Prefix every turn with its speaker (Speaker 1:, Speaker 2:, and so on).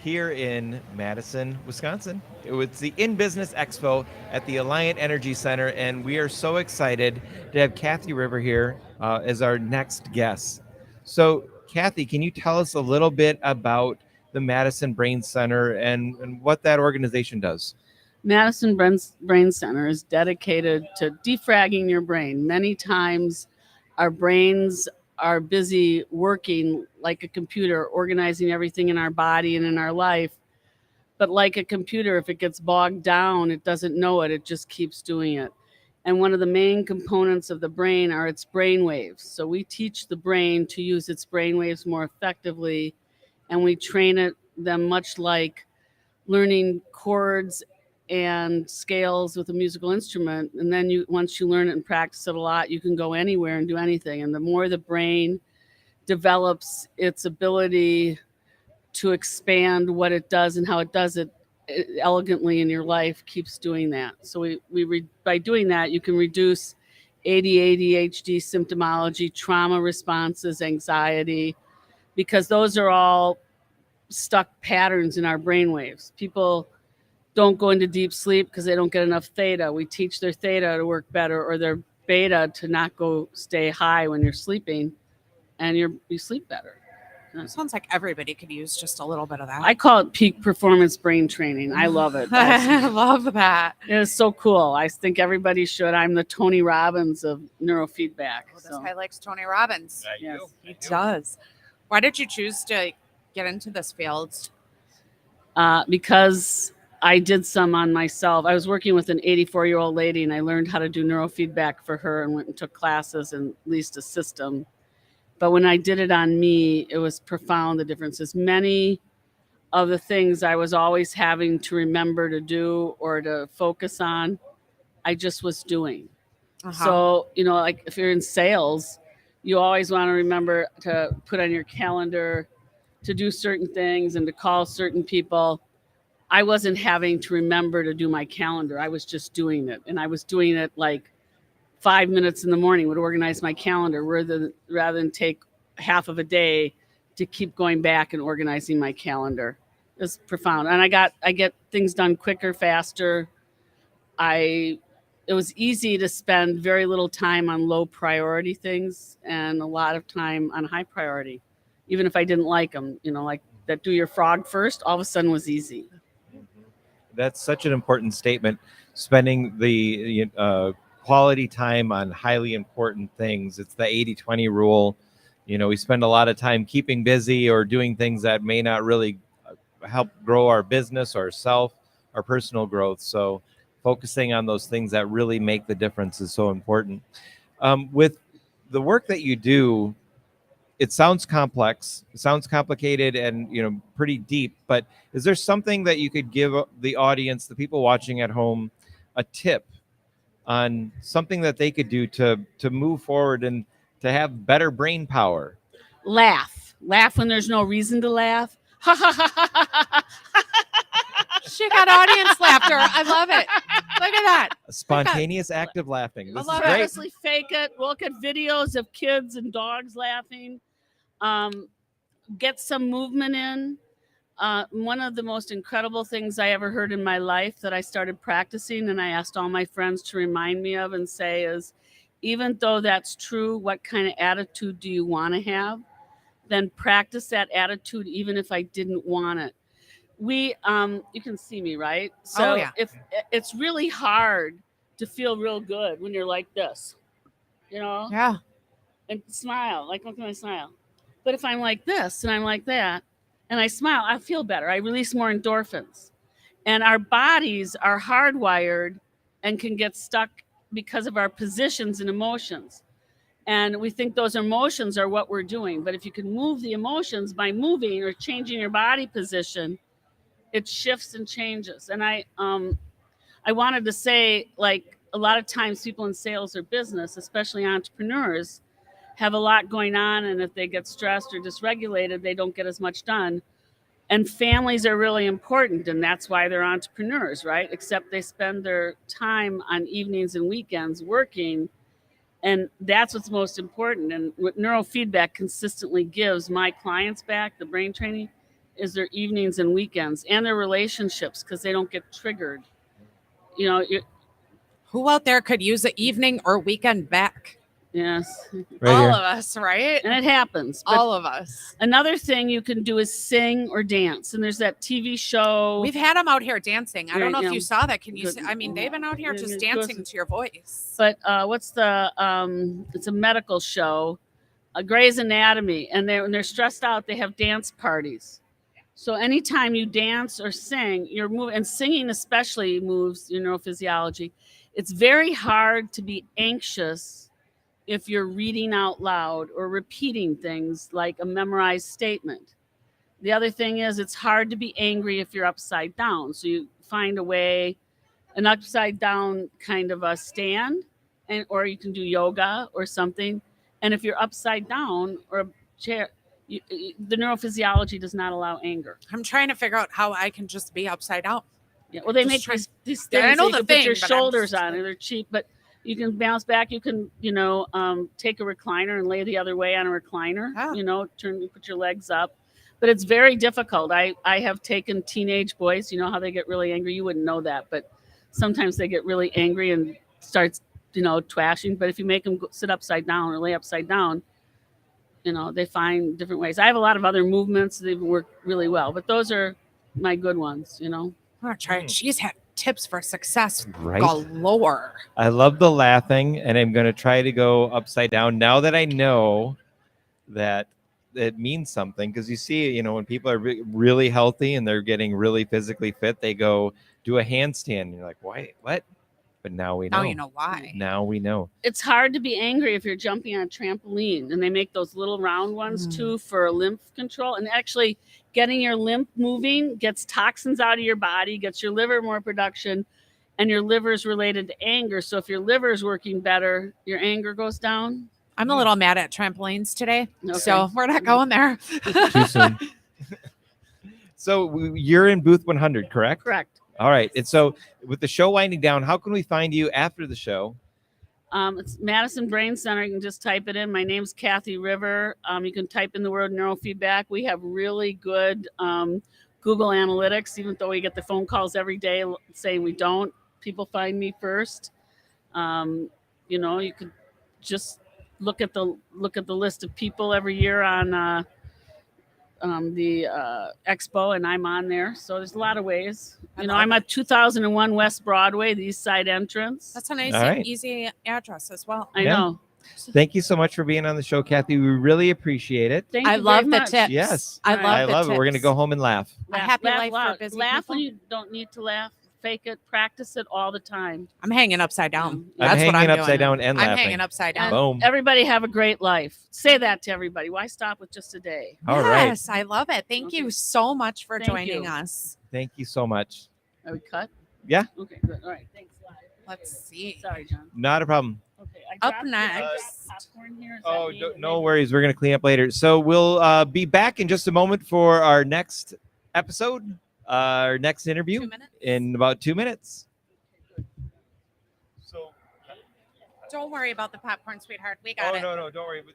Speaker 1: here in Madison, Wisconsin. It's the In Business Expo at the Alliant Energy Center, and we are so excited to have Kathy River here as our next guest. So, Kathy, can you tell us a little bit about the Madison Brain Center and what that organization does?
Speaker 2: Madison Brain Center is dedicated to defragging your brain. Many times, our brains are busy working like a computer, organizing everything in our body and in our life. But like a computer, if it gets bogged down, it doesn't know it, it just keeps doing it. And one of the main components of the brain are its brain waves. So we teach the brain to use its brain waves more effectively, and we train them much like learning chords and scales with a musical instrument. And then once you learn it and practice it a lot, you can go anywhere and do anything. And the more the brain develops its ability to expand what it does and how it does it elegantly in your life, keeps doing that. So by doing that, you can reduce ADHD symptomology, trauma responses, anxiety, because those are all stuck patterns in our brain waves. People don't go into deep sleep because they don't get enough theta. We teach their theta to work better, or their beta to not stay high when you're sleeping, and you sleep better.
Speaker 3: Sounds like everybody could use just a little bit of that.
Speaker 2: I call it peak performance brain training. I love it.
Speaker 3: I love that.
Speaker 2: It is so cool. I think everybody should. I'm the Tony Robbins of neurofeedback.
Speaker 3: Well, this guy likes Tony Robbins.
Speaker 2: Yes.
Speaker 3: He does. Why did you choose to get into this field?
Speaker 2: Because I did some on myself. I was working with an 84-year-old lady, and I learned how to do neurofeedback for her and went and took classes and leased a system. But when I did it on me, it was profound, the differences. Many of the things I was always having to remember to do or to focus on, I just was doing. So, like if you're in sales, you always want to remember to put on your calendar to do certain things and to call certain people. I wasn't having to remember to do my calendar. I was just doing it. And I was doing it like 5 minutes in the morning, would organize my calendar rather than take half of a day to keep going back and organizing my calendar. It's profound. And I get things done quicker, faster. It was easy to spend very little time on low priority things and a lot of time on high priority, even if I didn't like them. Like that do your frog first, all of a sudden was easy.
Speaker 1: That's such an important statement, spending the quality time on highly important things. It's the 80-20 rule. We spend a lot of time keeping busy or doing things that may not really help grow our business or our personal growth. So focusing on those things that really make the difference is so important. With the work that you do, it sounds complex, it sounds complicated and pretty deep, but is there something that you could give the audience, the people watching at home, a tip on something that they could do to move forward and to have better brain power?
Speaker 2: Laugh when there's no reason to laugh.
Speaker 3: She got audience laughter. I love it. Look at that.
Speaker 1: A spontaneous act of laughing. This is great.
Speaker 2: Honestly, fake it. Look at videos of kids and dogs laughing. Get some movement in. One of the most incredible things I ever heard in my life that I started practicing, and I asked all my friends to remind me of and say is, even though that's true, what kind of attitude do you want to have? Then practice that attitude even if I didn't want it. You can see me, right? So if it's really hard to feel real good when you're like this,
Speaker 3: Yeah.
Speaker 2: and smile, like look at my smile. But if I'm like this and I'm like that and I smile, I feel better. I release more endorphins. And our bodies are hardwired and can get stuck because of our positions and emotions. And we think those emotions are what we're doing. But if you can move the emotions by moving or changing your body position, it shifts and changes. And I wanted to say, like, a lot of times people in sales or business, especially entrepreneurs, have a lot going on. And if they get stressed or dysregulated, they don't get as much done. And families are really important. And that's why they're entrepreneurs, right? Except they spend their time on evenings and weekends working. And that's what's most important. And what neurofeedback consistently gives my clients back, the brain training, is their evenings and weekends and their relationships because they don't get triggered. You know,
Speaker 3: Who out there could use an evening or weekend back?
Speaker 2: yes,
Speaker 1: Right
Speaker 3: All
Speaker 1: here.
Speaker 3: of us, right?
Speaker 2: and it happens. But
Speaker 3: All of us.
Speaker 2: another thing you can do is sing or dance. And there's that TV show.
Speaker 3: We've had them out here dancing. I don't know
Speaker 2: Yeah.
Speaker 3: if you saw that. Can you?
Speaker 2: Good.
Speaker 3: I mean, they've been out here
Speaker 2: Yeah,
Speaker 3: just
Speaker 2: yeah,
Speaker 3: dancing
Speaker 2: goes-
Speaker 3: to your voice.
Speaker 2: But what's the? It's a medical show, Grey's Anatomy, and when they're stressed out, they have dance parties. So anytime you dance or sing, you're moving, and singing especially moves your neurophysiology. It's very hard to be anxious if you're reading out loud or repeating things like a memorized statement. The other thing is it's hard to be angry if you're upside down. So you find a way, an upside down kind of a stand, and or you can do yoga or something. And if you're upside down or a chair, the neurophysiology does not allow anger.
Speaker 3: I'm trying to figure out how I can just be upside down.
Speaker 2: Yeah, well, they
Speaker 3: Just
Speaker 2: make
Speaker 3: try-
Speaker 2: these
Speaker 3: Yeah, I
Speaker 2: things.
Speaker 3: know
Speaker 2: So you
Speaker 3: the
Speaker 2: can
Speaker 3: thing,
Speaker 2: put your
Speaker 3: but I'm
Speaker 2: shoulders
Speaker 3: just
Speaker 2: on it.
Speaker 3: like-
Speaker 2: They're cheap, but you can bounce back. You can, take a recliner and lay the other way on a recliner.
Speaker 3: Oh.
Speaker 2: Put your legs up. But it's very difficult. I have taken teenage boys. You know how they get really angry. You wouldn't know that, but sometimes they get really angry and starts, twashing. But if you make them sit upside down or lay upside down, they find different ways. I have a lot of other movements. They work really well, but those are my good ones.
Speaker 3: I'm gonna try. She's had tips for success
Speaker 1: Right.
Speaker 3: galore.
Speaker 1: I love the laughing, and I'm going to try to go upside down now that I know that it means something. Because you see, when people are really healthy and they're getting really physically fit, they go do a handstand. And you're like, why? What? But now we know.
Speaker 3: Now you know why.
Speaker 1: Now we know.
Speaker 2: It's hard to be angry if you're jumping on a trampoline, and they make those little round ones too for lymph control. And actually, getting your lymph moving gets toxins out of your body, gets your liver more production, and your liver is related to anger. So if your liver is working better, your anger goes down.
Speaker 3: I'm a little mad at trampolines today,
Speaker 2: Okay.
Speaker 3: so we're not going there.
Speaker 1: Too soon. So you're in booth 100, correct?
Speaker 2: Correct.
Speaker 1: All right. And so with the show winding down, how can we find you after the show?
Speaker 2: It's Madison Brain Center. You can just type it in. My name's Kathy River. You can type in the word neurofeedback. We have really good Google Analytics, even though we get the phone calls every day saying we don't. People find me first. You could just look at the list of people every year on the Expo, and I'm on there. So there's a lot of ways. I'm at 2001 West Broadway, the East Side entrance.
Speaker 3: That's a nice
Speaker 1: All right.
Speaker 3: easy address as well.
Speaker 2: I
Speaker 1: Yeah.
Speaker 2: know.
Speaker 1: Thank you so much for being on the show, Kathy. We really appreciate it.
Speaker 2: Thank
Speaker 3: I
Speaker 2: you
Speaker 3: love
Speaker 2: very
Speaker 3: the
Speaker 2: much.
Speaker 3: tips.
Speaker 1: Yes.
Speaker 3: I
Speaker 2: All right.
Speaker 3: love
Speaker 1: I
Speaker 3: the
Speaker 1: love it. We're going to
Speaker 3: tips.
Speaker 1: go home and laugh.
Speaker 3: A happy life for
Speaker 2: loud.
Speaker 3: busy
Speaker 2: Laugh
Speaker 3: people.
Speaker 2: when you don't need to laugh. Fake it. Practice it all the time.
Speaker 3: I'm hanging upside down.
Speaker 2: I'm
Speaker 1: I'm
Speaker 3: That's what
Speaker 1: hanging
Speaker 3: I'm
Speaker 1: upside
Speaker 3: doing.
Speaker 1: down and
Speaker 3: I'm
Speaker 1: laughing.
Speaker 3: hanging upside down.
Speaker 2: And
Speaker 1: Boom.
Speaker 2: everybody have a great life. Say that to everybody. Why stop with just a day?
Speaker 1: All right.
Speaker 3: Yes, I love it. Thank you
Speaker 2: Okay.
Speaker 3: so much for
Speaker 2: Thank
Speaker 3: joining
Speaker 2: you.
Speaker 3: us.
Speaker 1: Thank you so much.
Speaker 2: Are we cut?
Speaker 1: Yeah.
Speaker 2: Okay, good. All right. Thanks a lot.
Speaker 3: Let's see.
Speaker 2: Sorry, John.
Speaker 1: Not a problem.
Speaker 2: Okay.
Speaker 3: Up
Speaker 2: I
Speaker 3: next.
Speaker 2: dropped popcorn here. Is that
Speaker 1: Oh,
Speaker 2: me?
Speaker 1: no worries. We're going to clean up later. So we'll be back in just a moment for our next episode, our next interview
Speaker 3: 2 minutes.
Speaker 1: in about 2 minutes. So,
Speaker 3: Don't worry about the popcorn, sweetheart. We got it.
Speaker 1: no, don't worry.